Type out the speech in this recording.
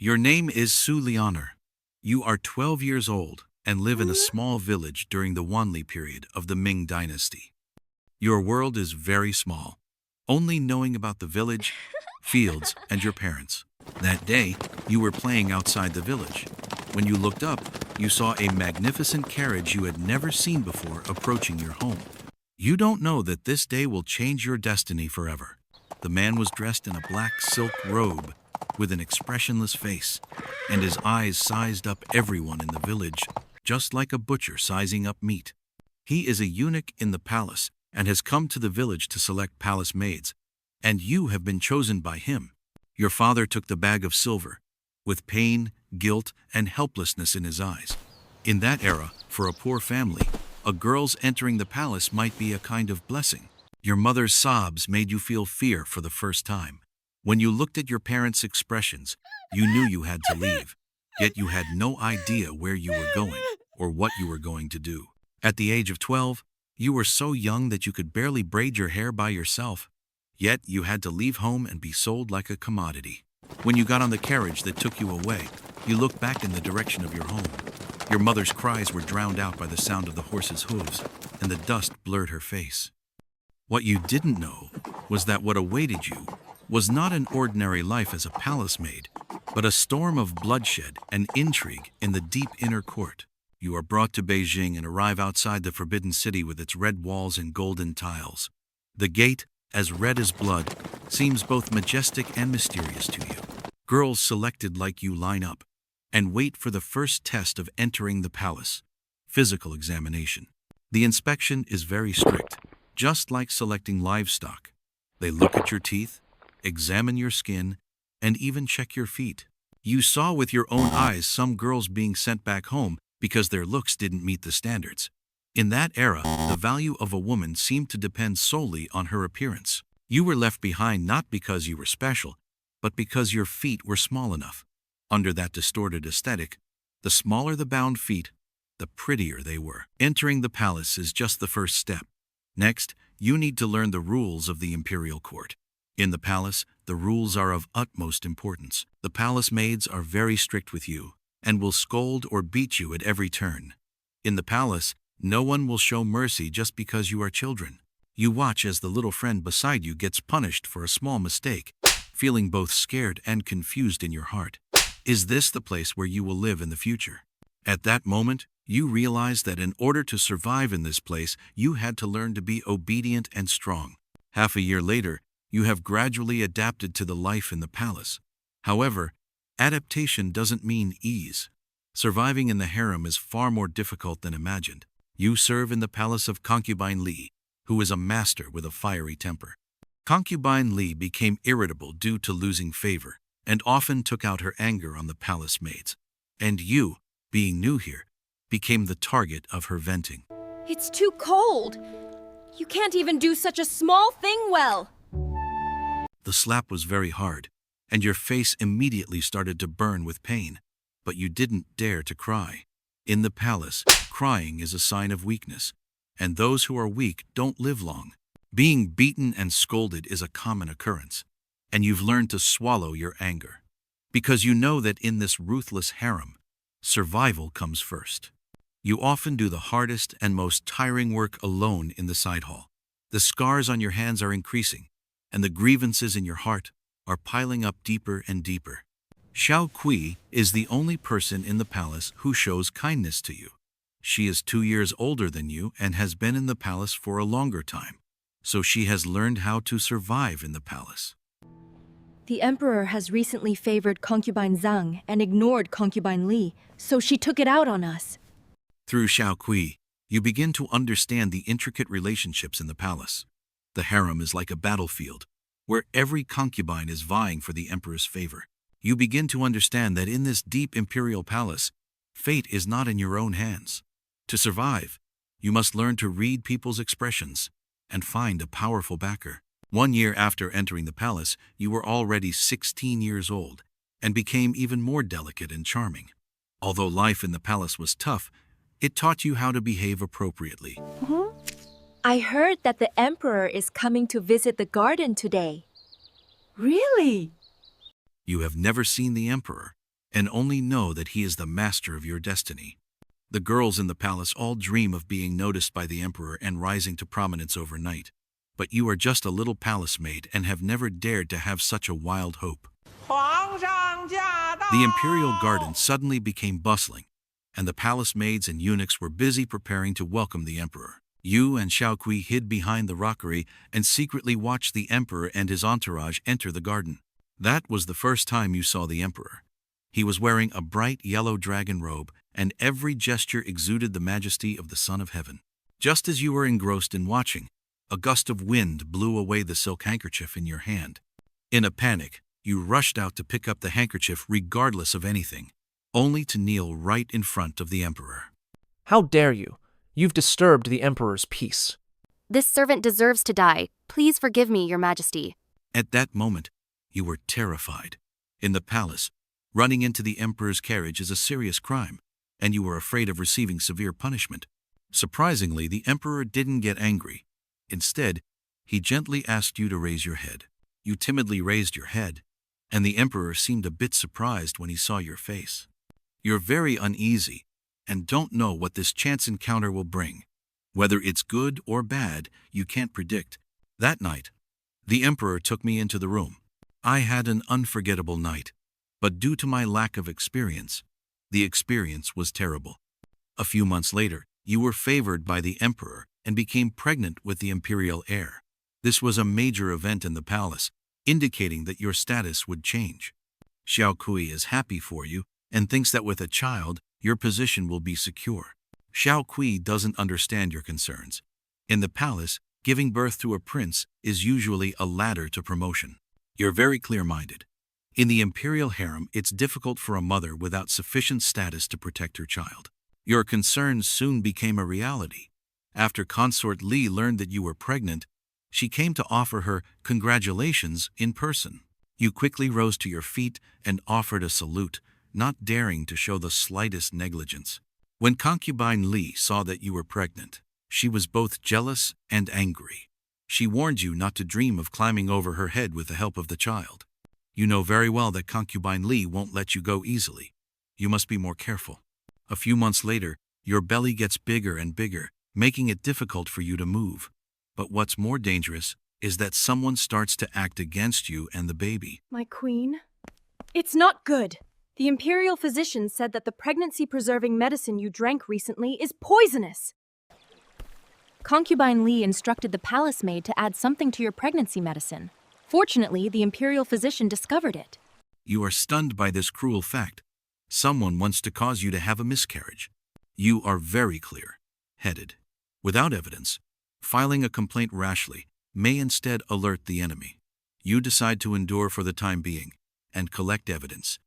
Your name is Su Leonor. You are 12 years old and live in a small village during the Wanli period of the Ming Dynasty. Your world is very small, only knowing about the village, fields, and your parents. That day, you were playing outside the village. When you looked up, you saw a magnificent carriage you had never seen before approaching your home. You don't know that this day will change your destiny forever. The man was dressed in a black silk robe with an expressionless face, and his eyes sized up everyone in the village, just like a butcher sizing up meat. He is a eunuch in the palace and has come to the village to select palace maids, and you have been chosen by him. Your father took the bag of silver, with pain, guilt, and helplessness in his eyes. In that era, for a poor family, a girl's entering the palace might be a kind of blessing. Your mother's sobs made you feel fear for the first time. When you looked at your parents' expressions, you knew you had to leave, yet you had no idea where you were going or what you were going to do. At the age of 12, you were so young that you could barely braid your hair by yourself, yet you had to leave home and be sold like a commodity. When you got on the carriage that took you away, you looked back in the direction of your home. Your mother's cries were drowned out by the sound of the horse's hooves, and the dust blurred her face. What you didn't know was that what awaited you was not an ordinary life as a palace maid, but a storm of bloodshed and intrigue in the deep inner court. You are brought to Beijing and arrive outside the forbidden city with its red walls and golden tiles. The gate, as red as blood, seems both majestic and mysterious to you. Girls selected like you line up and wait for the first test of entering the palace, physical examination. The inspection is very strict, just like selecting livestock. They look at your teeth, examine your skin, and even check your feet. You saw with your own eyes some girls being sent back home because their looks didn't meet the standards. In that era, the value of a woman seemed to depend solely on her appearance. You were left behind not because you were special, but because your feet were small enough. Under that distorted aesthetic, the smaller the bound feet, the prettier they were. Entering the palace is just the first step. Next, you need to learn the rules of the imperial court. In the palace, the rules are of utmost importance. The palace maids are very strict with you and will scold or beat you at every turn. In the palace, no one will show mercy just because you are children. You watch as the little friend beside you gets punished for a small mistake, feeling both scared and confused in your heart. Is this the place where you will live in the future? At that moment, you realize that in order to survive in this place, you had to learn to be obedient and strong. Half a year later, you have gradually adapted to the life in the palace. However, adaptation doesn't mean ease. Surviving in the harem is far more difficult than imagined. You serve in the palace of Concubine Li, who is a master with a fiery temper. Concubine Li became irritable due to losing favor, and often took out her anger on the palace maids. And you, being new here, became the target of her venting. It's too cold. You can't even do such a small thing well. The slap was very hard, and your face immediately started to burn with pain, but you didn't dare to cry. In the palace, crying is a sign of weakness, and those who are weak don't live long. Being beaten and scolded is a common occurrence, and you've learned to swallow your anger, because you know that in this ruthless harem, survival comes first. You often do the hardest and most tiring work alone in the side hall. The scars on your hands are increasing, and the grievances in your heart are piling up deeper and deeper. Xiao Kui is the only person in the palace who shows kindness to you. She is 2 years older than you and has been in the palace for a longer time, so she has learned how to survive in the palace. The emperor has recently favored Concubine Zhang and ignored Concubine Li, so she took it out on us. Through Xiao Kui, you begin to understand the intricate relationships in the palace. The harem is like a battlefield, where every concubine is vying for the emperor's favor. You begin to understand that in this deep imperial palace, fate is not in your own hands. To survive, you must learn to read people's expressions and find a powerful backer. 1 year after entering the palace, you were already 16 years old and became even more delicate and charming. Although life in the palace was tough, it taught you how to behave appropriately. I heard that the emperor is coming to visit the garden today. Really? You have never seen the emperor, and only know that he is the master of your destiny. The girls in the palace all dream of being noticed by the emperor and rising to prominence overnight. But you are just a little palace maid and have never dared to have such a wild hope. The imperial garden suddenly became bustling, and the palace maids and eunuchs were busy preparing to welcome the emperor. You and Xiaokui hid behind the rockery and secretly watched the emperor and his entourage enter the garden. That was the first time you saw the emperor. He was wearing a bright yellow dragon robe, and every gesture exuded the majesty of the Son of Heaven. Just as you were engrossed in watching, a gust of wind blew away the silk handkerchief in your hand. In a panic, you rushed out to pick up the handkerchief regardless of anything, only to kneel right in front of the emperor. How dare you? You've disturbed the emperor's peace. This servant deserves to die. Please forgive me, Your Majesty. At that moment, you were terrified. In the palace, running into the emperor's carriage is a serious crime, and you were afraid of receiving severe punishment. Surprisingly, the emperor didn't get angry. Instead, he gently asked you to raise your head. You timidly raised your head, and the emperor seemed a bit surprised when he saw your face. You're very uneasy and don't know what this chance encounter will bring. Whether it's good or bad, you can't predict. That night, the emperor took me into the room. I had an unforgettable night, but due to my lack of experience, the experience was terrible. A few months later, you were favored by the emperor and became pregnant with the imperial heir. This was a major event in the palace, indicating that your status would change. Xiaokui is happy for you and thinks that with a child, your position will be secure. Xiaokui doesn't understand your concerns. In the palace, giving birth to a prince is usually a ladder to promotion. You're very clear-minded. In the imperial harem, it's difficult for a mother without sufficient status to protect her child. Your concerns soon became a reality. After Consort Li learned that you were pregnant, she came to offer her congratulations in person. You quickly rose to your feet and offered a salute, not daring to show the slightest negligence. When Concubine Li saw that you were pregnant, she was both jealous and angry. She warned you not to dream of climbing over her head with the help of the child. You know very well that Concubine Li won't let you go easily. You must be more careful. A few months later, your belly gets bigger and bigger, making it difficult for you to move. But what's more dangerous is that someone starts to act against you and the baby. My queen? It's not good. The imperial physician said that the pregnancy-preserving medicine you drank recently is poisonous. Concubine Li instructed the palace maid to add something to your pregnancy medicine. Fortunately, the imperial physician discovered it. You are stunned by this cruel fact. Someone wants to cause you to have a miscarriage. You are very clear-headed. Without evidence, filing a complaint rashly may instead alert the enemy. You decide to endure for the time being and collect evidence.